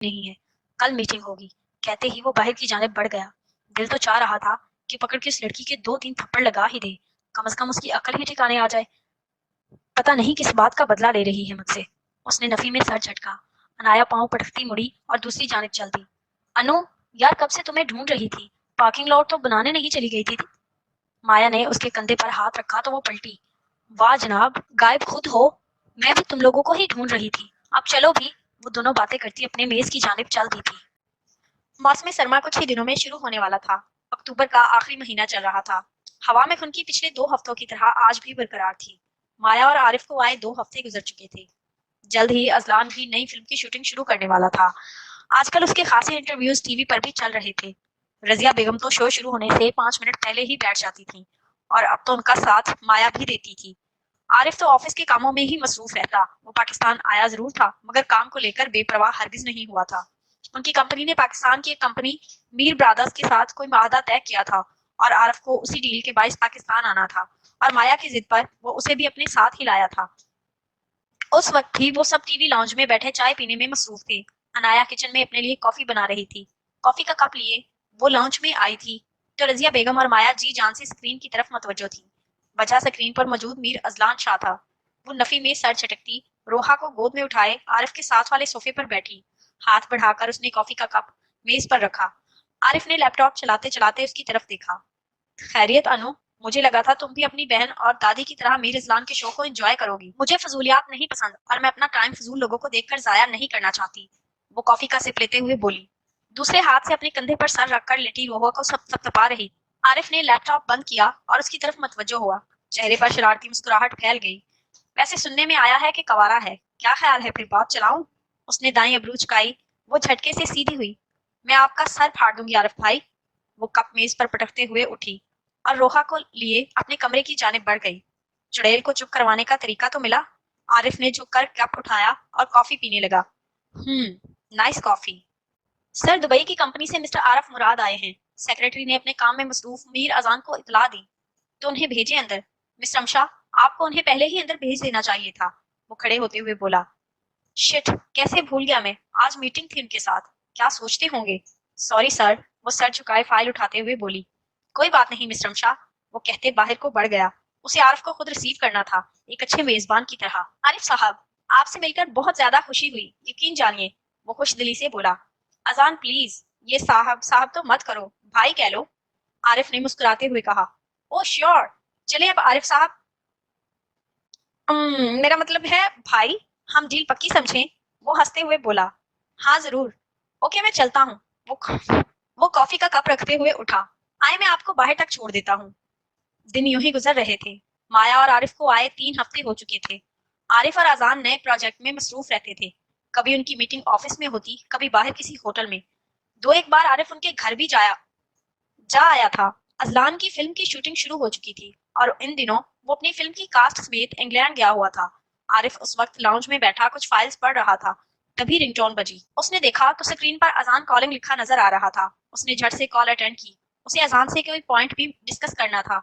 نہیں ہے، کل میٹنگ ہوگی۔ کہتے ہی وہ باہر کی جانب بڑھ گیا۔ دل تو چاہ رہا تھا کہ پکڑ کے اس لڑکی کے 2-3 تھپڑ لگا ہی دے، کم از کم اس کی عقل ہی ٹھکانے آ جائے۔ پتہ نہیں کس بات کا بدلہ لے رہی ہے مجھ سے۔ اس نے نفی میں سر جھٹکا۔ انایا پاؤں پٹکتی مڑی اور دوسری جانب چل دی۔ انو، یار کب سے تمہیں ڈھونڈ رہی تھی، پارکنگ لاٹ تو بنانے نہیں چلی گئی تھی؟ مایا نے اس کے کندھے پر ہاتھ رکھا تو وہ پلٹی۔ واہ جناب، غائب خود ہو، میں بھی تم لوگوں کو ہی ڈھونڈ رہی تھی، اب چلو بھی۔ وہ دونوں باتیں کرتی اپنے میز کی جانب چل دی تھی۔ موسم سرما کچھ ہی دنوں میں شروع ہونے والا تھا۔ اکتوبر کا آخری مہینہ چل رہا تھا۔ ہوا میں خنکی پچھلے 2 ہفتوں کی طرح آج بھی برقرار تھی۔ مایا اور عارف کو آئے 2 ہفتے گزر چکے تھے۔ جلد ہی ازلان بھی نئی فلم کی شوٹنگ شروع کرنے والا تھا۔ آج کل اس کے خاصے انٹرویوز ٹی وی پر بھی چل رہے تھے۔ رضیہ بیگم تو شو شروع ہونے سے 5 منٹ پہلے ہی بیٹھ جاتی تھیں اور اب تو ان کا ساتھ مایا بھی دیتی تھی۔ عارف تو آفس کے کاموں میں ہی مصروف رہتا۔ وہ پاکستان آیا ضرور تھا مگر کام کو لے کر بے پرواہ ہرگز نہیں ہوا تھا۔ ان کی کمپنی نے پاکستان کی ایک کمپنی میر برادرز کے ساتھ کوئی معاہدہ طے کیا تھا اور عارف کو اسی ڈیل کے باعث پاکستان آنا تھا اور مایا کی ضد پر وہ اسے بھی اپنے ساتھ ہی لایا تھا۔ اس وقت بھی وہ سب ٹی وی لاؤنج میں بیٹھے چائے پینے میں مصروف تھے۔ انایا کچن میں اپنے لیے کافی بنا رہی تھی۔ کافی کا کپ لیے وہ لاؤنج میں آئی تھی تو رضیہ بیگم اور مایا جی جان سے اسکرین کی طرف متوجہ تھی۔ وجہ اسکرین پر موجود میر ازلان شاہ تھا۔ وہ نفی میں سر چٹکتی روحا کو گود میں اٹھائے عارف کے ساتھ والے صوفے پر بیٹھی۔ ہاتھ بڑھا کر اس نے کافی کا کپ میز پر رکھا۔ عارف نے لیپ ٹاپ چلاتے چلاتے اس کی طرف دیکھا۔ خیریت انو، مجھے لگا تھا تم بھی اپنی بہن اور دادی کی طرح میر ازلان کے شو کو انجوائے کرو گی۔ مجھے فضولیات نہیں پسند اور میں اپنا ٹائم فضول لوگوں کو دیکھ کر ضائع نہیں کرنا چاہتی، وہ کافی کا سپ لیتے ہوئے بولی، دوسرے ہاتھ سے اپنے کندھے پر سر رکھ کر لیٹی روحا کو سب تپا رہی۔ عارف نے لیپ ٹاپ بند کیا اور اس کی طرف متوجہ ہوا۔ چہرے پر شرارتی مسکراہٹ پھیل گئی۔ ویسے سننے میں آیا ہے کہ کوارا ہے، کیا خیال ہے پھر بات چلاؤں؟ اس نے دائیں ابرو چکائی۔ وہ جھٹکے سے سیدھی ہوئی۔ میں آپ کا سر پھاڑ دوں گی عارف بھائی۔ وہ کپ میز پر پٹکتے ہوئے اٹھی اور روحا کو لیے اپنے کمرے کی جانب بڑھ گئی۔ چڑیل کو چپ کروانے کا طریقہ تو ملا۔ عارف نے جھک کر کپ اٹھایا اور کافی پینے لگا۔ نائس کافی۔ سر دبئی کی کمپنی سے مسٹر عارف مراد آئے ہیں۔ سیکرٹری نے اپنے کام میں مصروف میر اذان کو اطلاع دی تو انہیں بھیجے اندر۔ مسٹر امشا، آپ کو انہیں پہلے ہی اندر بھیج دینا چاہیے تھا، وہ کھڑے ہوتے ہوئے بولا۔ شٹ، کیسے بھول گیا میں، آج میٹنگ تھی ان کے ساتھ، کیا سوچتے ہوں گے؟ سوری سر، وہ سر جھکائے فائل اٹھاتے ہوئے بولی۔ کوئی بات نہیں مسٹر امشا، وہ کہتے باہر کو بڑھ گیا۔ اسے عارف کو خود ریسیو کرنا تھا، ایک اچھے میزبان کی طرح۔ عارف صاحب، آپ سے مل کر بہت زیادہ خوشی ہوئی، یقین جانیے، وہ خوش دلی سے بولا۔ اذان پلیز، یہ صاحب صاحب تو مت کرو، بھائی کہہ لو، عارف نے مسکراتے ہوئے کہا۔ او شیور، چلے اب عارف صاحب، میرا مطلب ہے بھائی، ہم ڈیل پکی سمجھیں، وہ ہنستے ہوئے بولا۔ ہاں ضرور، اوکے میں چلتا ہوں۔ وہ کافی کا کپ رکھتے ہوئے اٹھا۔ آئے میں آپ کو باہر تک چھوڑ دیتا ہوں۔ دن یوں ہی گزر رہے تھے۔ مایا اور عارف کو آئے 3 ہفتے ہو چکے تھے۔ عارف اور اذان نئے پروجیکٹ میں مصروف رہتے تھے۔ کبھی ان کی میٹنگ آفس میں ہوتی، کبھی باہر کسی ہوٹل میں۔ 2 ایک بار عارف ان کے گھر بھی جا آیا تھا۔ ازلان کی فلم کی شوٹنگ شروع ہو چکی تھی اور ان دنوں وہ اپنی فلم کی کاسٹ سمیت انگلینڈ گیا ہوا تھا۔ عارف اس وقت لاؤنج میں بیٹھا کچھ فائلز پڑھ رہا تھا، تبھی رنگ ٹون بجی۔ اس نے دیکھا تو اسکرین پر اذان کالنگ لکھا نظر آ رہا تھا۔ اس نے جھٹ سے کال اٹینڈ کی۔ اسے اذان سے کوئی پوائنٹ بھی ڈسکس کرنا تھا۔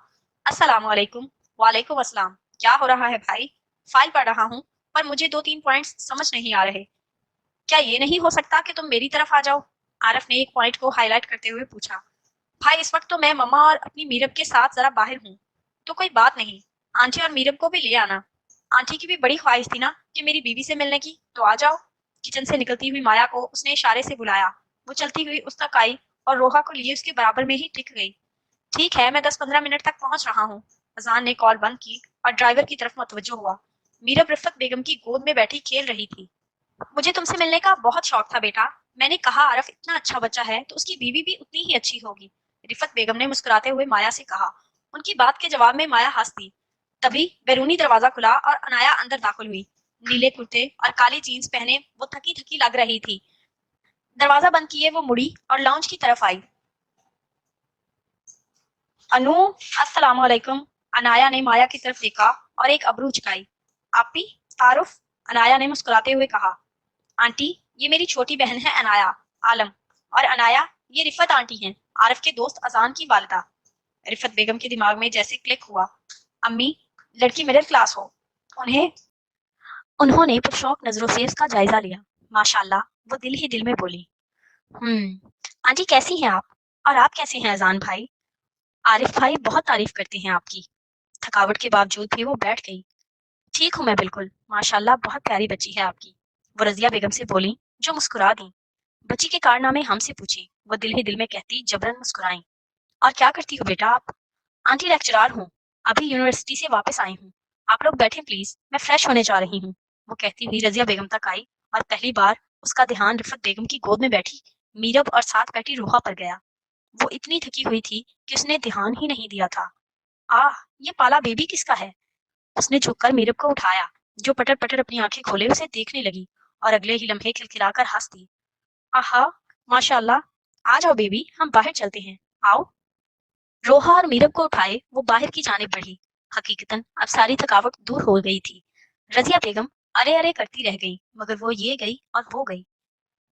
السلام علیکم۔ وعلیکم السلام۔ کیا ہو رہا ہے بھائی؟ فائل پڑھ رہا ہوں پر مجھے 2-3 پوائنٹس سمجھ نہیں آ رہے۔ کیا یہ نہیں ہو سکتا کہ تم میری طرف آ جاؤ؟ عارف نے ایک پوائنٹ کو ہائی لائٹ کرتے ہوئے پوچھا۔ بھائی اس وقت تو میں مما اور اپنی میرب کے ساتھ ذرا باہر ہوں، تو کوئی بات نہیں، آنٹی اور میرب کو بھی لے آنا۔ آنٹی کی بھی بڑی خواہش تھی نا کہ میری بیوی سے ملنے کی، تو آ جاؤ۔ کچن سے نکلتی ہوئی مایا کو اس نے اشارے سے بلایا۔ وہ چلتی ہوئی اس تک آئی اور روحا کو لیے اس کے برابر میں ہی ٹک گئی۔ ٹھیک ہے، میں 10-15 منٹ تک پہنچ رہا ہوں۔ اذان نے کال بند کی اور ڈرائیور کی طرف متوجہ ہوا۔ میرب رفت بیگم کی گود میں بیٹھی کھیل رہی تھی۔ مجھے تم سے ملنے کا بہت شوق تھا بیٹا، میں نے کہا عارف اتنا اچھا بچہ ہے تو اس کی بیوی بھی اتنی ہی اچھی ہوگی، رفت بیگم نے مسکراتے ہوئے مایا سے کہا۔ ان کی بات کے جواب میں مایا ہنس دی۔ تبھی بیرونی دروازہ کھلا اور انایا اندر داخل ہوئی۔ نیلے کرتے اور کالی جینز پہنے وہ تھکی تھکی لگ رہی تھی۔ دروازہ بند کیے وہ مڑی اور لاؤنج کی طرف آئی۔ انو، السلام علیکم۔ انایا نے مایا کی طرف دیکھا اور ایک ابرو چکائی۔ آپی، تعارف، انایا نے مسکراتے ہوئے کہا۔ آنٹی، یہ میری چھوٹی بہن ہے انایا، عالم، اور انایا یہ رفت آنٹی ہیں، عارف کے دوست اذان کی والدہ۔ رفت بیگم کے دماغ میں جیسے کلک ہوا۔ امی، لڑکی مڈل کلاس ہو۔ انہوں نے پرشوق نظروں سے اس کا جائزہ لیا۔ ماشاءاللہ، वो दिल ही दिल में बोली। आंटी कैसी हैं आप? और आप कैसे हैं अजान भाई? आरिफ भाई बहुत तारीफ करते हैं आपकी। थकावट के बावजूद भी वो बैठ गई। ठीक हूँ मैं बिल्कुल, माशाल्लाह बहुत प्यारी बच्ची है आपकी, वो रजिया बेगम से बोली, जो मुस्कुरा दी। बच्ची के कारनामे हमसे पूछी, वो दिल ही दिल में कहती जबरन मुस्कुराई। और क्या करती हो बेटा आप? आंटी लेक्चरार हूँ, अभी यूनिवर्सिटी से वापस आई हूँ। आप लोग बैठे प्लीज, मैं फ्रेश होने जा रही हूँ। वो कहती हुई रजिया बेगम तक आई और पहली बार उसका ध्यान रिफत बेगम की गोद में बैठी मीरब और साथ बैठी रूहा पर गया। वो इतनी थकी हुई थी कि उसने ध्यान ही नहीं दिया था। आह, ये पाला बेबी किसका है? उसने झुककर मीरब को उठाया, जो पटर पटर अपनी आंखें खोले उसे देखने लगी और अगले ही लम्हे खिलखिलाकर हंस दी। आहा, माशाल्लाह, आ जाओ बेबी, हम बाहर चलते हैं, आओ। रोहा और मीरब को उठाए वो बाहर की जाने बढ़ी। हकीकतन अब सारी थकावट दूर हो गई थी। रजिया बेगम अरे अरे करती रह गई, मगर वो ये गई और वो गई।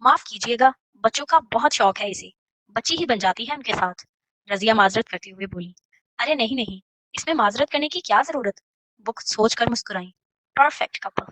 माफ कीजिएगा, बच्चों का बहुत शौक है इसे, बच्ची ही बन जाती है उनके साथ। रजिया माजरत करते हुए बोली। अरे नहीं नहीं, इसमें माजरत करने की क्या जरूरत? वो सोचकर मुस्कुराई। Perfect couple.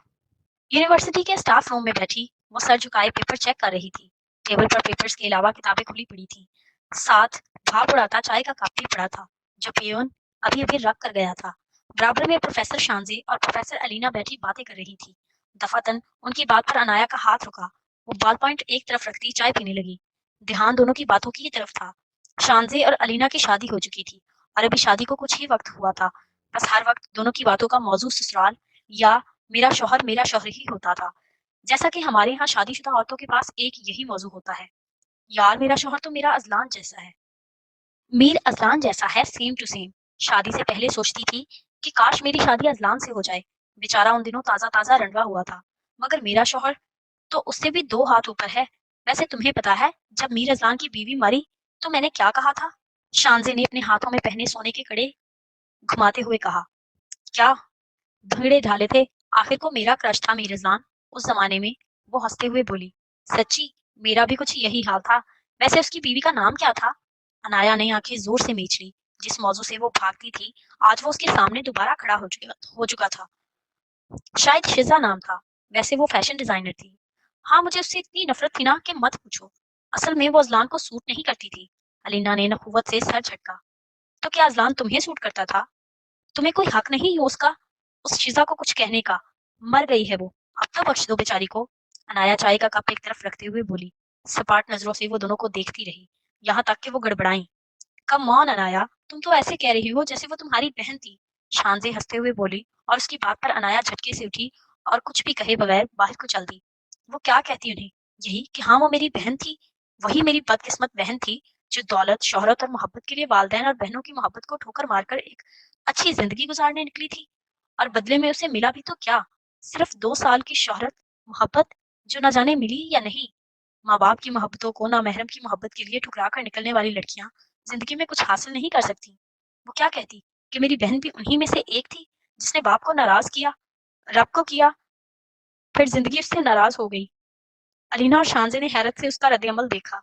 यूनिवर्सिटी के स्टाफ रूम में बैठी वो सर झुकाए पेपर चेक कर रही थी। टेबल पर पेपर्स के अलावा किताबें खुली पड़ी थी। साथ भाप उड़ाता चाय का कप भी पड़ा था, जो पियोन अभी अभी रख कर गया था। बराबर में प्रोफेसर शांजे और प्रोफेसर अलीना बैठी बातें कर रही थी। दफातन उनकी बात पर अनाया का हाथ रुका। वो बॉल पॉइंट एक तरफ रखती चाय पीने लगी। ध्यान दोनों की बातों की ही तरफ था। शांजे और अलीना की शादी हो चुकी थी और अभी शादी को कुछ ही वक्त हुआ था। बस हर वक्त दोनों की बातों का मौजू ससुराल या मेरा शौहर ही होता था। जैसा कि हमारे यहाँ शादीशुदा औरतों के पास एक यही मौजू होता है। यार मेरा शौहर तो मेरा अजलान जैसा है, मीर अजलान जैसा है, सेम टू सेम। शादी से पहले सोचती थी कि काश मेरी शादी अजलान से हो जाए। बेचारा उन दिनों ताजा ताजा रंडवा हुआ था। मगर मेरा शौहर तो उससे भी 2 हाथ ऊपर है। वैसे तुम्हें पता है, जब मीर अजलान की बीवी मरी तो मैंने क्या कहा था? शांजे ने अपने हाथों में पहने सोने के कड़े घुमाते हुए कहा। क्या? भंगड़े ढाले थे। आखिर को मेरा क्रश था मीर अजलान उस जमाने में। वो हंसते हुए बोली। सच्ची, मेरा भी कुछ यही हाल था। वैसे उसकी बीवी का नाम क्या था? अनाया ने आंखें जोर से मींच ली। जिस मौजू से वो भागती थी, आज वो उसके सामने दोबारा खड़ा हो चुका था। शायद शिजा नाम था। वैसे वो फैशन डिजाइनर थी। हाँ, मुझे उससे इतनी नफरत थी ना कि मत पूछो। असल में वो अजलान को सूट नहीं करती थी। अलीना ने नखुवत से सर झटका। तो क्या अजलान तुम्हें सूट करता था? तुम्हें कोई हक नहीं है उसका, उस शिजा को कुछ कहने का। मर गई है वो, अब तो बख्श दो बेचारी को। अनाया चाय का कप एक तरफ रखते हुए बोली। सपाट नजरों से वो दोनों को देखती रही, यहाँ तक कि वो गड़बड़ाई। कम ऑन अनाया, तुम तो ऐसे कह रही हो जैसे वो तुम्हारी बहन थी। शांजे हंसते हुए बोली और उसकी बात पर अनाया झटके से उठी और कुछ भी कहे बगैर बाहर को चल दी। वो क्या कहती उन्हें? यही कि हाँ वो मेरी बहन थी, वही मेरी बदकिस्मत बहन थी, जो दौलत शोहरत और मोहब्बत के लिए वालदैन और बहनों की मोहब्बत को ठोकर मारकर एक अच्छी जिंदगी गुजारने निकली थी। और बदले में उसे मिला भी तो क्या? सिर्फ 2 साल की शोहरत, मोहब्बत, जो न जाने मिली या नहीं। माँ बाप की मोहब्बतों को नामहरम की मोहब्बत के लिए ठुकरा कर निकलने वाली लड़कियां जिंदगी में कुछ हासिल नहीं कर सकती। वो क्या कहती कि मेरी बहन भी उन्हीं में से एक थी, जिसने बाप को नाराज किया, रब को किया, फिर जिंदगी उससे नाराज हो गई। अलीना और शांजे ने हैरत से उसका रद्द-ए-अमल देखा।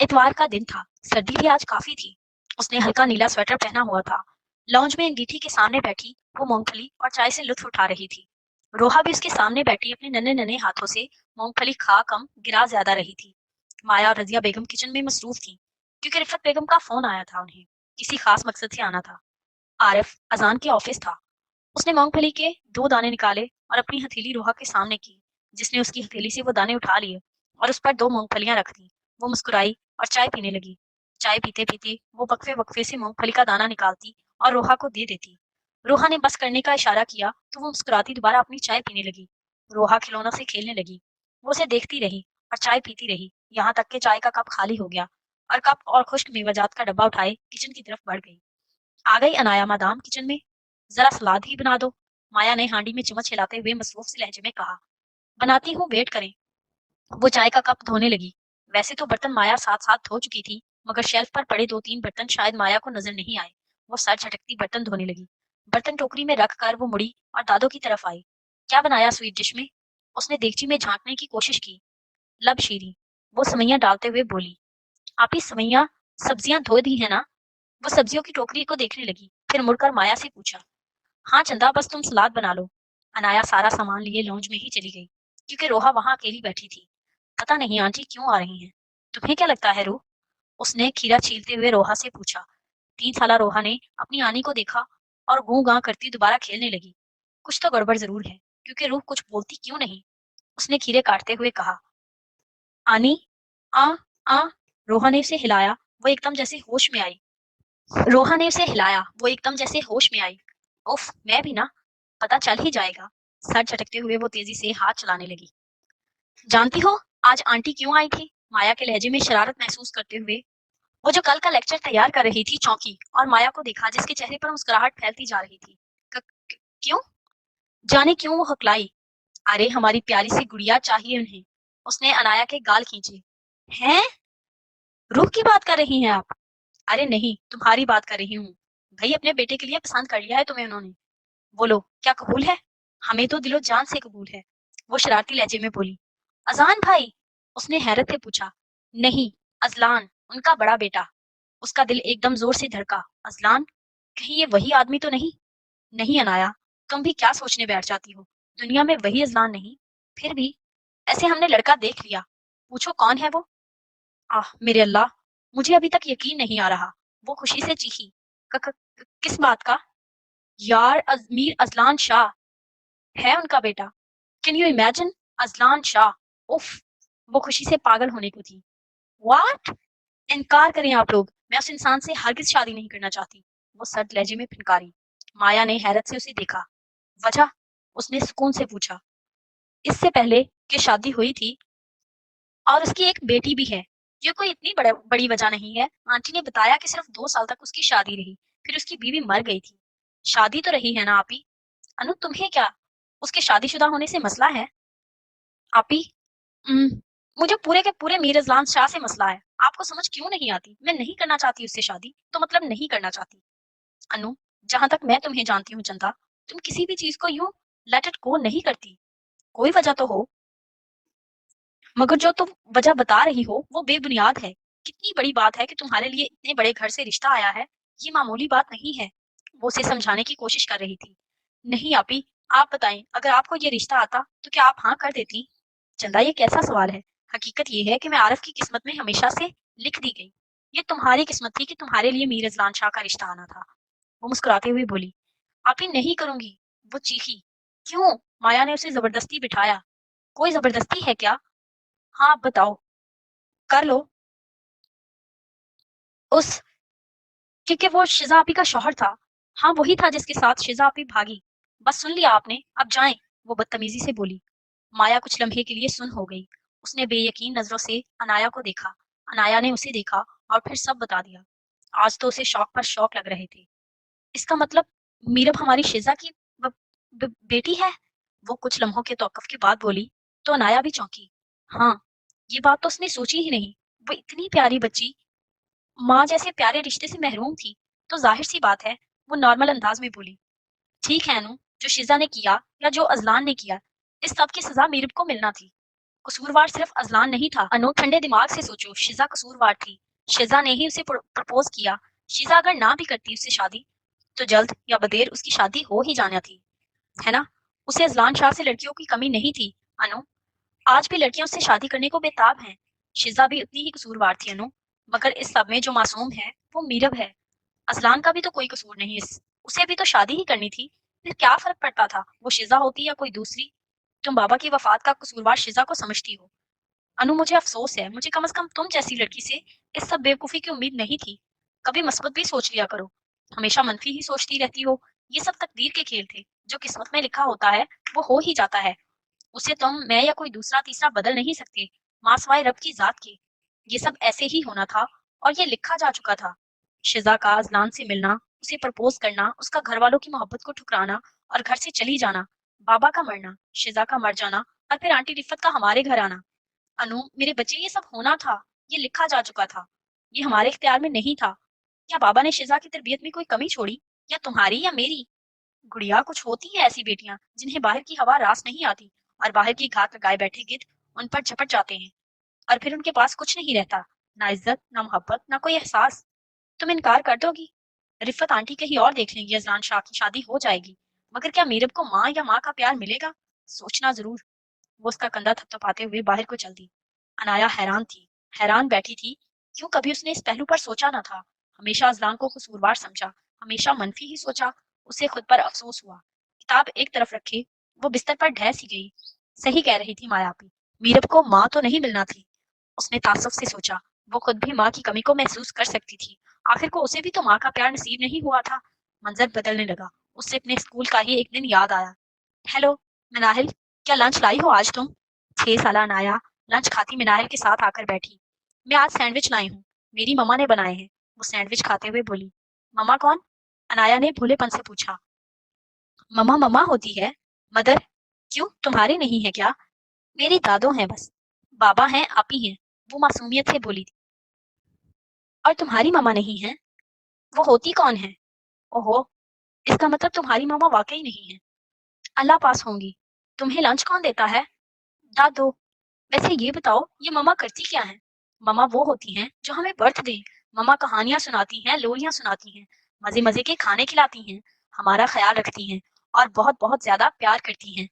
इतवार का दिन था, सर्दी भी आज काफी थी। उसने हल्का नीला स्वेटर पहना हुआ था। लॉन्ज में अंगीठी के सामने बैठी वो मूंगफली और चाय से लुत्फ उठा रही थी। रोहा भी उसके सामने बैठी अपने नन्हे नन्हे हाथों से मूंगफली खा कम गिरा ज्यादा रही थी। माया और रजिया बेगम किचन में मसरूफ थी, क्योंकि रिफत बेगम का फोन आया था। उन्हें किसी खास मकसद से आना था। आरिफ अजान के ऑफिस था। उसने मूंगफली के 2 दाने निकाले और अपनी हथेली रोहा के सामने की, जिसने उसकी हथेली से वो दाने उठा लिए और उस पर 2 मूंगफलियां रख दी। वो मुस्कुराई और चाय पीने लगी। चाय पीते पीते वो वक्फे वक्फे से मूंगफली का दाना निकालती और रोहा को दे देती। रोहा ने बस करने का इशारा किया तो वो मुस्कुराती दोबारा अपनी चाय पीने लगी। रोहा खिलौनों से खेलने लगी। वो उसे देखती रही और चाय पीती रही, यहाँ तक कि चाय का कप खाली हो गया और कप और खुश्क मेवाजात का डब्बा उठाए किचन की तरफ बढ़ गई। आ गई अनाया मादाम किचन में, जरा सलाद ही बना दो। माया ने हांडी में चम्मच हिलाते हुए मसरूफ से लहजे में कहा। बनाती हूँ, वेट करें। वो चाय का कप धोने लगी। वैसे तो बर्तन माया साथ साथ धो चुकी थी, मगर शेल्फ पर पड़े 2-3 बर्तन शायद माया को नजर नहीं आए। वो सर झटकती बर्तन धोने लगी। बर्तन टोकरी में रख कर वो मुड़ी और दादो की तरफ आई। क्या बनाया स्वीट डिश में? उसने देगची में झांकने की कोशिश की। लब शीरी, वो सवैयां डालते हुए बोली। आप ही सवैयां, सब्जियां धो दी है ना? वो सब्जियों की टोकरी को देखने लगी, फिर मुड़कर माया से पूछा। हाँ चंदा, बस तुम सलाद बना लो। अनाया सारा सामान लिए लॉन्ज में ही चली गई, क्योंकि रोहा वहां अकेली बैठी थी। पता नहीं आंटी क्यों आ रही हैं। तुम्हें क्या लगता है रूह? उसने खीरा छीलते हुए रोहा से पूछा। 3 साला रोहा ने अपनी आनी को देखा और गूं गां करती दोबारा खेलने लगी। कुछ तो गड़बड़ जरूर है, क्योंकि रूह कुछ बोलती क्यों नहीं? उसने खीरे काटते हुए कहा। आनी, आ आ। रोहा ने उसे हिलाया, वो एकदम जैसे होश में आई। रोहा ने उसे हिलाया, वो एकदम जैसे होश में आई। उफ, मैं भी ना, पता चल ही जाएगा। सर झटकते हुए वो तेजी से हाथ चलाने लगी। जानती हो आज आंटी क्यों आई थी? माया के लहजे में शरारत महसूस करते हुए। वो जो कल का लेक्चर तैयार कर रही थी चौंकी और माया को देखा जिसके चेहरे पर मुस्कुराहट फैलती जा रही थी। क्यों? जाने क्यों वो हकलाई। अरे हमारी प्यारी सी गुड़िया चाहिए उन्हें। उसने अनाया के गाल खींचे। हैं? रूह की बात कर रही हैं आप? अरे नहीं, तुम्हारी बात कर रही हूँ। भाई अपने बेटे के लिए पसंद कर लिया है तुम्हें उन्होंने। बोलो क्या कबूल है? हमें तो दिलो जान से कबूल है, वो शरारती लहजे में बोली। अजान भाई? उसने हैरत से पूछा। नहीं, अजलान, उनका बड़ा बेटा। उसका दिल एकदम जोर से धड़का। अजलान? कहीं ये वही आदमी तो नहीं? नहीं अनाया, तुम भी क्या सोचने बैठ जाती हो? दुनिया में वही अजलान नहीं। फिर भी ऐसे हमने लड़का देख लिया। पूछो कौन है वो? आह मेरे अल्लाह, मुझे अभी तक यकीन नहीं आ रहा। वो खुशी से चीखी। किस बात का? यार अजमीर अजलान शाह है उनका बेटा। Can you imagine? Azlan Shah. उफ, वो खुशी से पागल होने को थी। व्हाट? इनकार करें आप लोग, मैं उस इंसान से हरगिज शादी नहीं करना चाहती। वो सर्द लहजे में फिनकारी। माया ने हैरत से उसे देखा। वजह? उसने सुकून से पूछा। इससे पहले कि शादी हुई थी और उसकी एक बेटी भी है। ये कोई इतनी बड़ी वजह नहीं है। आंटी ने बताया कि सिर्फ 2 साल तक उसकी शादी रही, फिर उसकी बीवी मर गई थी। शादी तो रही है ना आपी? अनु तुम्हें क्या उसके शादीशुदा होने से मसला है? आपी, "उम, मुझे पूरे के पूरे मीर अजलान शाह से मसला है। आपको समझ क्यों नहीं आती? मैं नहीं करना चाहती उससे शादी, तो मतलब नहीं करना चाहती। अनु, जहां तक मैं तुम्हें जानती हूँ चंदा, तुम किसी भी चीज को यूं लेट इट गो नहीं करती। कोई वजह तो हो, मगर जो तुम वजह बता रही हो वो बेबुनियाद है। कितनी बड़ी बात है कि तुम्हारे लिए इतने बड़े घर से रिश्ता आया है। ये मामूली बात नहीं है। वो उसे समझाने की कोशिश कर रही थी। नहीं आपी, आप बताएं, अगर आपको ये रिश्ता आता तो क्या आप हाँ कर देती? चंदा ये कैसा सवाल है? हकीकत ये है कि मैं आरफ की किस्मत में हमेशा से लिख दी गई। ये तुम्हारी किस्मत थी कि तुम्हारे लिए मीर अजलान शाह का रिश्ता आना था। वो मुस्कुराते हुए बोली। आप ही नहीं करूंगी। वो चीखी। क्यों? माया ने उसे जबरदस्ती बिठाया। कोई जबरदस्ती है क्या? हाँ आप बताओ, कर लो। उस क्योंकि वो शिजा आपी का शौहर था। हाँ वही था जिसके साथ शिजा आपी भागी। बस सुन लिया आपने, अब जाएं। वो बदतमीजी से बोली। माया कुछ लम्हे के लिए सुन हो गई। उसने बेयकीन नजरों से अनाया को देखा। अनाया ने उसे देखा और फिर सब बता दिया। आज तो उसे शौक पर शौक लग रहे थे। इसका मतलब मीरब हमारी शिजा की बेटी है? वो कुछ लम्हों के तौकफ के बाद बोली। तो अनाया भी चौंकी। हाँ, ये बात तो उसने सोची ही नहीं। वो इतनी प्यारी बच्ची माँ जैसे प्यारे रिश्ते से महरूम थी। तो जाहिर सी बात है, वो नॉर्मल अंदाज में बोली। ठीक है अनु, जो शिजा ने किया या जो अजलान ने किया, इस सब की सजा मीरब को मिलना थी। कसूरवार सिर्फ अजलान नहीं था। अनु ठंडे दिमाग से सोचो, शिजा कसूरवार थी। शिजा ने ही उसे प्रपोज किया। शिजा अगर ना भी करती उससे शादी, तो जल्द या बदेर उसकी शादी हो ही जाना थी, है ना? उसे अजलान शाह से लड़कियों की कमी नहीं थी। अनु, आज भी लड़कियां उससे शादी करने को बेताब हैं। शिजा भी उतनी ही कसूरवार थी अनु, मगर इस सब में जो मासूम है वो मीरब है। असलान का भी तो कोई कसूर नहीं। इस उसे भी तो शादी ही करनी थी। फिर क्या फर्क पड़ता था वो शिजा होती या कोई दूसरी? तुम बाबा की वफात का कसूरवार शिजा को समझती हो। अनु मुझे अफसोस है, मुझे कम से कम तुम जैसी लड़की से इस सब बेवकूफी की उम्मीद नहीं थी। कभी मस्बत भी सोच लिया करो। हमेशा मनफी ही सोचती रहती हो। ये सब तकदीर के खेल थे। जो किस्मत में लिखा होता है वो हो ही जाता है। उसे तुम, मैं या कोई दूसरा तीसरा बदल नहीं सकते, मां सवाए रब की जात के। ये सब ऐसे ही होना था और ये लिखा जा चुका था। शिजा का अजलान से मिलना, उसे प्रपोज करना, उसका घर वालों की मोहब्बत को ठुकराना और घर से चली जाना, बाबा का मरना, शिजा का मर जाना और फिर आंटी रिफत का हमारे घर आना। अनु मेरे बच्चे, ये सब होना था। ये लिखा जा चुका था। ये हमारे इख्तियार में नहीं था। क्या बाबा ने शिजा की तरबियत में कोई कमी छोड़ी? या तुम्हारी या मेरी? गुड़िया, कुछ होती है ऐसी बेटियां जिन्हें बाहर की हवा रास नहीं आती और बाहर की घात लगाए बैठे गिद्ध उन पर झपट जाते हैं और फिर उनके पास कुछ नहीं रहता। ना इज्जत, ना मोहब्बत, ना कोई एहसास। तुम इनकार कर दोगी? रिफत आंटी कहीं और देख लेंगी, अजलान शाह की शादी हो जाएगी, मगर क्या मीरब को माँ या माँ का प्यार मिलेगा? सोचना जरूर। वो उसका कंधा थपथपाते हुए बाहर को चल दी। अनाया हैरान बैठी थी। क्यों कभी उसने इस पहलू पर सोचा न था। हमेशा अजलान को कसूरवार समझा, हमेशा मनफी ही सोचा। उसे खुद पर अफसोस हुआ। किताब एक तरफ रखे वो बिस्तर पर ढह सी गई। सही कह रही थी मायापी, मीरब को माँ तो नहीं मिलना थी। उसने तासुफ से सोचा, वो खुद भी माँ की कमी को महसूस कर सकती थी। आखिर को उसे भी तो माँ का प्यार नसीब नहीं हुआ था। मंजर बदलने लगा। उससे अपने स्कूल का ही एक दिन याद आया। हेलो मनाहिल, क्या लंच लाई हो आज तुम? 6 साल अनाया लंच खाती मिनाहिल के साथ आकर बैठी। मैं आज सैंडविच लाई हूँ, मेरी मम्मा ने बनाए हैं। वो सैंडविच खाते हुए बोली। मम्मा कौन? अनाया ने भोलेपन से पूछा। मम्मा मम्मा होती है, मदर। क्यों, तुम्हारे नहीं है क्या? मेरी दादो हैं बस। बाबा हैं, आपी हैं। वो मासूमियत से बोली थी। और तुम्हारी मम्मा नहीं है? वो होती कौन है? ओहो, इसका मतलब तुम्हारी मम्मा वाकई नहीं है। अल्लाह पास होंगी। तुम्हें लंच कौन देता है? दादो। वैसे ये बताओ, ये मम्मा करती क्या है? मम्मा वो होती हैं जो हमें बर्थ दें। मम्मा कहानियां सुनाती हैं, लोरियां सुनाती हैं, मजे मजे के खाने खिलाती हैं, हमारा ख्याल रखती हैं और बहुत बहुत ज्यादा प्यार करती हैं।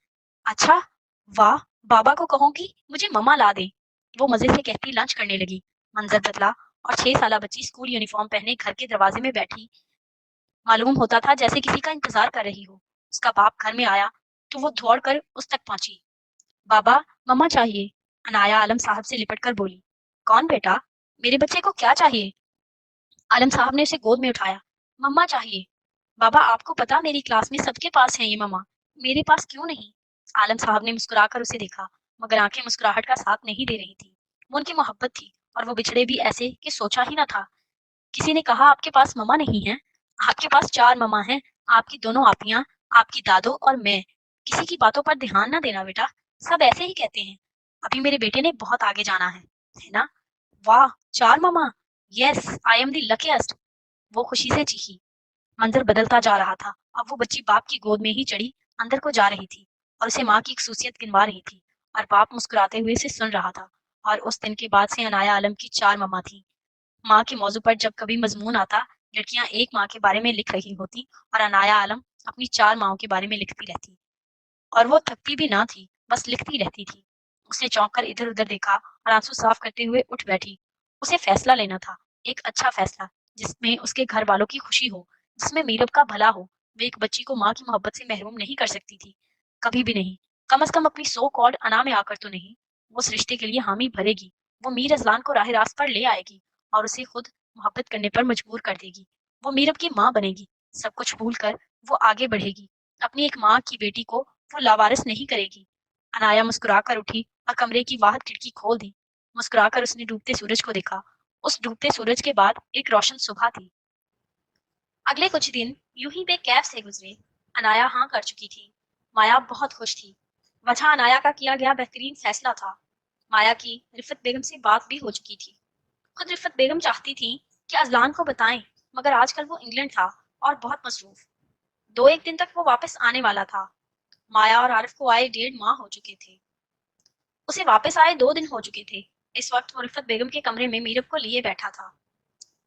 अच्छा, वाह। बाबा को कहूंगी मुझे मम्मा ला दे। वो मजे से कहती लंच करने लगी। मंजर बदला और 6 साल बच्ची स्कूल यूनिफॉर्म पहने घर के दरवाजे में बैठी मालूम होता था जैसे किसी का इंतजार कर रही हो। उसका बाप घर में आया तो वो दौड़ कर उस तक पहुंची। बाबा, मम्मा चाहिए। अनाया आलम साहब से लिपट कर बोली। कौन बेटा? मेरे बच्चे को क्या चाहिए? आलम साहब ने उसे गोद में उठाया। मम्मा चाहिए। बाबा, आपको पता मेरी क्लास में सबके पास है ये मम्मा, मेरे पास क्यों नहीं? आलम साहब ने मुस्कुराकर उसे देखा, मगर आंखें मुस्कुराहट का साथ नहीं दे रही थी। वो उनकी मोहब्बत थी और वो बिछड़े भी ऐसे कि सोचा ही ना था। किसी ने कहा आपके पास मम्मा नहीं है? आपके पास 4 मम्मा हैं, आपकी दोनों आपियां, आपकी दादो और मैं। किसी की बातों पर ध्यान ना देना बेटा, सब ऐसे ही कहते हैं। अभी मेरे बेटे ने बहुत आगे जाना है ना? वाह, 4 मम्मा। Yes, I am the luckiest. वो खुशी से चीखी। मंजर बदलता जा रहा था। अब वो बच्ची बाप की गोद में ही चढ़ी अंदर को जा रही थी और उसे माँ की खसूसियत गिनवा रही थी और बाप मुस्कुराते हुए उसे सुन रहा था। और उस दिन के बाद से अनाया आलम की 4 मम्मा थी। माँ के मौजू पर जब कभी मजमून आता, लड़कियां एक माँ के बारे में लिख रही होती और अनाया आलम अपनी 4 माओं के बारे में लिखती रहती। और वो थकती भी ना थी, बस लिखती रहती थी। उसने चौंक कर इधर उधर देखा और आंसू साफ करते हुए उठ बैठी। उसे फैसला लेना था, एक अच्छा फैसला, जिसमें उसके घर वालों की खुशी हो, जिसमें मीरब का भला हो। वो एक बच्ची को माँ की मोहब्बत से महरूम नहीं कर सकती थी, कभी भी नहीं। कम अज कम अपनी सो कॉल्ड अना में आकर तो नहीं। वो उस रिश्ते के लिए हामी भरेगी। वो मीर अजलान को राह रास्त पर ले आएगी और उसे खुद मोहब्बत करने पर मजबूर कर देगी। वो मीरब की माँ बनेगी। सब कुछ भूल कर वो आगे बढ़ेगी। अपनी एक माँ की बेटी को वो लावारिस नहीं करेगी। अनाया मुस्कुराकर उठी और कमरे की वाहद खिड़की खोल दी। मुस्कुराकर उसने डूबते सूरज को देखा। उस डूबते सूरज के बाद एक रोशन सुबह थी। अगले कुछ दिन यूं ही बेकैफ से गुजरे। अनाया हाँ कर चुकी थी। माया बहुत खुश थी। वजह अनाया का किया गया बेहतरीन फैसला था। माया की रिफत बेगम से बात भी हो चुकी थी। खुद रिफत बेगम चाहती थी कि अजलान को बताएं, मगर आजकल वो इंग्लैंड था और बहुत मसरूफ। 2 एक दिन तक वो वापस आने वाला था। माया और आरिफ को आए 1.5 माह हो चुके थे। उसे वापस आए 2 दिन हो चुके थे। इस वक्त वो रिफत बेगम के कमरे में मीरब को लिए बैठा था।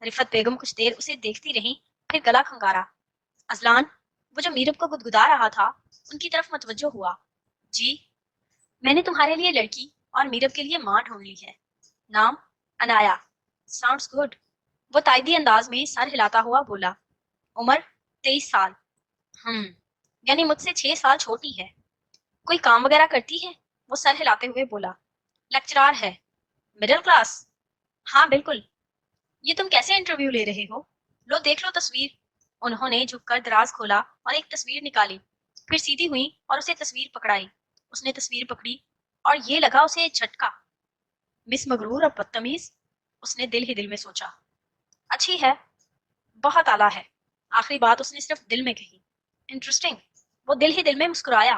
रिफत बेगम कुछ देर उसे देखती रही, फिर गला खंगारा। अजलान, वो जो मीरब को गुदगुदा रहा था, उनकी तरफ मतवज्जो हुआ। जी, मैंने तुम्हारे लिए लड़की और मीरब के लिए माँ ढूंढ ली है। नाम? अनाया। Sounds good. वो ताइदी अंदाज में सर हिलाता हुआ बोला। उम्र? 23 साल। हम्म, यानी मुझसे 6 साल छोटी है। कोई काम वगैरह करती है? वो सर हिलाते हुए बोला। लेक्चरार है। Middle class? हाँ बिल्कुल। ये तुम कैसे इंटरव्यू ले रहे हो? लो देख लो तस्वीर। उन्होंने झुककर दराज खोला और एक तस्वीर निकाली, फिर सीधी हुई और उसे तस्वीर पकड़ाई। उसने तस्वीर पकड़ी और ये लगा उसे झटका। मिस मगरूर और बदतमीज, उसने दिल ही दिल में सोचा। अच्छी है, बहुत आला है। आखिरी बात उसने सिर्फ दिल में कही। इंटरेस्टिंग। वो दिल ही दिल में मुस्कुराया।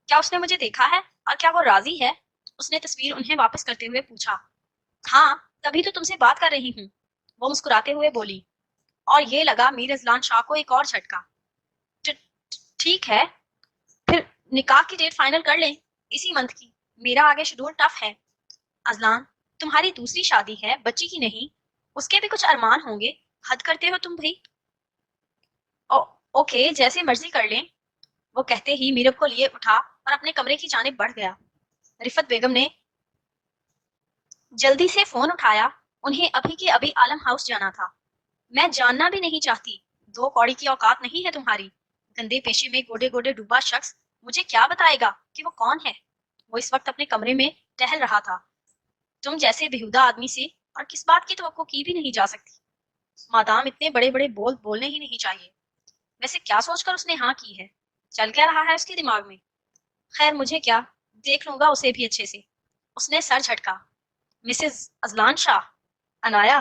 क्या उसने मुझे देखा है और क्या वो राजी है? उसने तस्वीर उन्हें वापस करते हुए पूछा। हाँ, तभी तो तुमसे बात कर रही हूँ, वो मुस्कुराते हुए बोली। और ये लगा मीर अजलान शाह को एक और झटका। "ठ- ठीक है, फिर निकाह की डेट फाइनल कर लें, इसी मंथ की। मेरा आगे शेड्यूल टफ है। अजलान, तुम्हारी दूसरी शादी है, बच्ची की नहीं। उसके भी कुछ अरमान होंगे। हद करते हो तुम भाई। ओ, ओके, जैसे मर्जी कर लें। वो कहते ही मीरब को लिए उठा और अपने कमरे की जानिब बढ़ गया। रिफत बेगम ने जल्दी से फोन उठाया। उन्हें अभी के अभी आलम हाउस जाना था। मैं जानना भी नहीं चाहती। 2 कौड़ी की औकात नहीं है तुम्हारी। गंदे पेशे में गोडे गोडे डूबा शख्स मुझे क्या बताएगा कि वो कौन है। वो इस वक्त अपने कमरे में टहल रहा था। तुम जैसे बेहुदा आदमी से और किस बात की तवक्को की भी नहीं जा सकती। मादाम इतने बड़े बड़े बोल बोलने ही नहीं चाहिए। वैसे क्या सोचकर उसने हाँ की है? चल क्या रहा है उसके दिमाग में? खैर मुझे क्या, देख लूंगा उसे भी अच्छे से। उसने सर झटका। Mrs Azlan Shah, Anaya.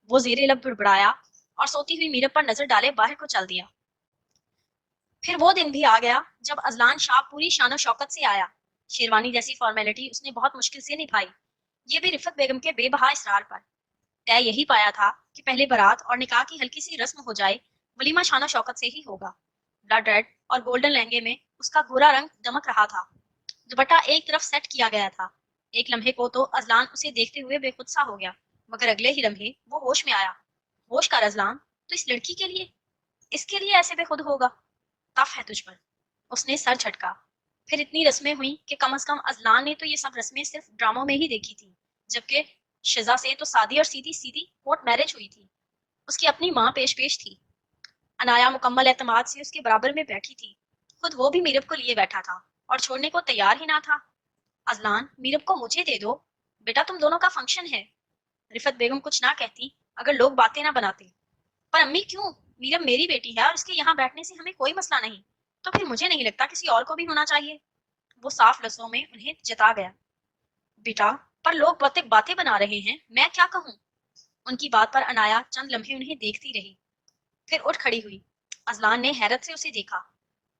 वो जेरे लब बुड़बुड़ाया और सोती हुई मीरब पर नजर डाले बाहर को चल दिया। फिर वो दिन भी आ गया जब अजलान शाह पूरी शानो शौकत से आया। शेरवानी जैसी फॉर्मेलिटी उसने बहुत मुश्किल से निभाई, ये भी रिफत बेगम के बेबहा इसरार पर। तय यही पाया था कि पहले बारात और निकाह की हल्की सी रस्म हो जाए, वलीमा शानो शौकत से ही होगा। ब्लड रेड और गोल्डन लहंगे में उसका गोरा रंग दमक रहा था। दुपट्टा एक तरफ सेट किया गया था। एक लम्हे को तो अजलान उसे देखते हुए बेखुद सा हो गया, मगर अगले ही लम्हे वो होश में आया। होश का अजलान तो इस लड़की के लिए, इसके लिए ऐसे बेखुद होगा? तफ है तुझ पर। उसने सर झटका। फिर इतनी रस्में हुई कि कम अज कम अजलान ने तो ये सब रस्में सिर्फ ड्रामों में ही देखी थी, जबकि शिजा से तो सादी और सीधी सीधी कोर्ट मैरिज हुई थी। उसकी अपनी माँ पेश पेश थी। अनाया मुकम्मल एतमाद से उसके बराबर में बैठी थी। खुद वो भी मीरब को लिए बैठा था और छोड़ने को तैयार ही ना था। अजलान, मीरब को मुझे दे दो। बेटा तुम दोनों का फंक्शन है। रिफत बेगम कुछ ना कहती अगर लोग बातें ना बनाते। पर अम्मी क्यों? मीरब मेरी बेटी है और उसके यहाँ बैठने से हमें कोई मसला नहीं। तो फिर मुझे नहीं लगता किसी और को भी होना चाहिए। वो साफ लफ्जों में उन्हें जता गया। बेटा, पर लोग बातें बातें बना रहे हैं, मैं क्या कहूँ? उनकी बात पर अनाया चंद लम्हे उन्हें देखती रही, फिर उठ खड़ी हुई। अजलान ने हैरत से उसे देखा।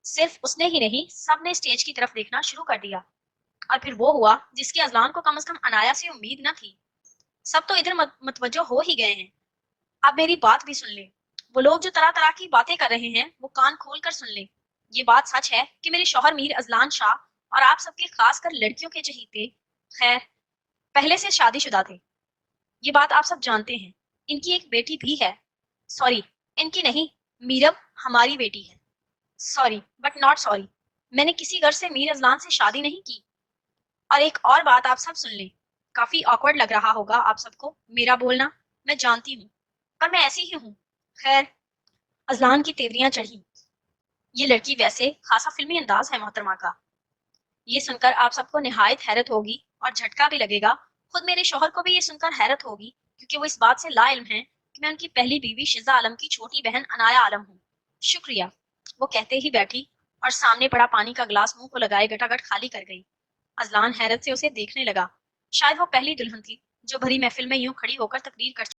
सिर्फ उसने ही नहीं, सबने स्टेज की तरफ देखना शुरू कर दिया। और फिर वो हुआ जिसकी अजलान को कम से कम अनाया से उम्मीद न थी। सब तो इधर मतवज्जो हो ही गए हैं। आप मेरी बात भी सुन ले। वो लोग जो तरह तरह की बातें कर रहे हैं वो कान खोल कर सुन ले। ये बात सच है कि मेरे शौहर मीर अजलान शाह और आप सबके खासकर लड़कियों के चहीते, खैर, पहले से शादीशुदा थे। ये बात आप सब जानते हैं। इनकी एक बेटी भी है। सॉरी, इनकी नहीं, मीरब हमारी बेटी है। Sorry but not sorry. मैंने किसी घर से मीर अजलान से शादी नहीं की। और एक और बात आप सब सुन लें। काफी ऑकवर्ड लग रहा होगा आप सबको मेरा बोलना, मैं जानती हूँ, पर मैं ऐसी ही हूँ। खैर, अजलान की तेवरियां चढ़ी। ये लड़की वैसे खासा फिल्मी अंदाज है मोहतरमा का। ये सुनकर आप सबको निहायत हैरत होगी और झटका भी लगेगा। खुद मेरे शौहर को भी ये सुनकर हैरत होगी, क्योंकि वो इस बात से लाइल्म है कि मैं उनकी पहली बीवी शिजा आलम की छोटी बहन अनाया आलम हूँ। शुक्रिया, वो कहते ही बैठी और सामने पड़ा पानी का गिलास मुंह को लगाए गटागट खाली कर गई। अजलान हैरत से उसे देखने लगा। शायद वो पहली दुल्हन थी जो भरी महफिल में यूं खड़ी होकर तकरीर कर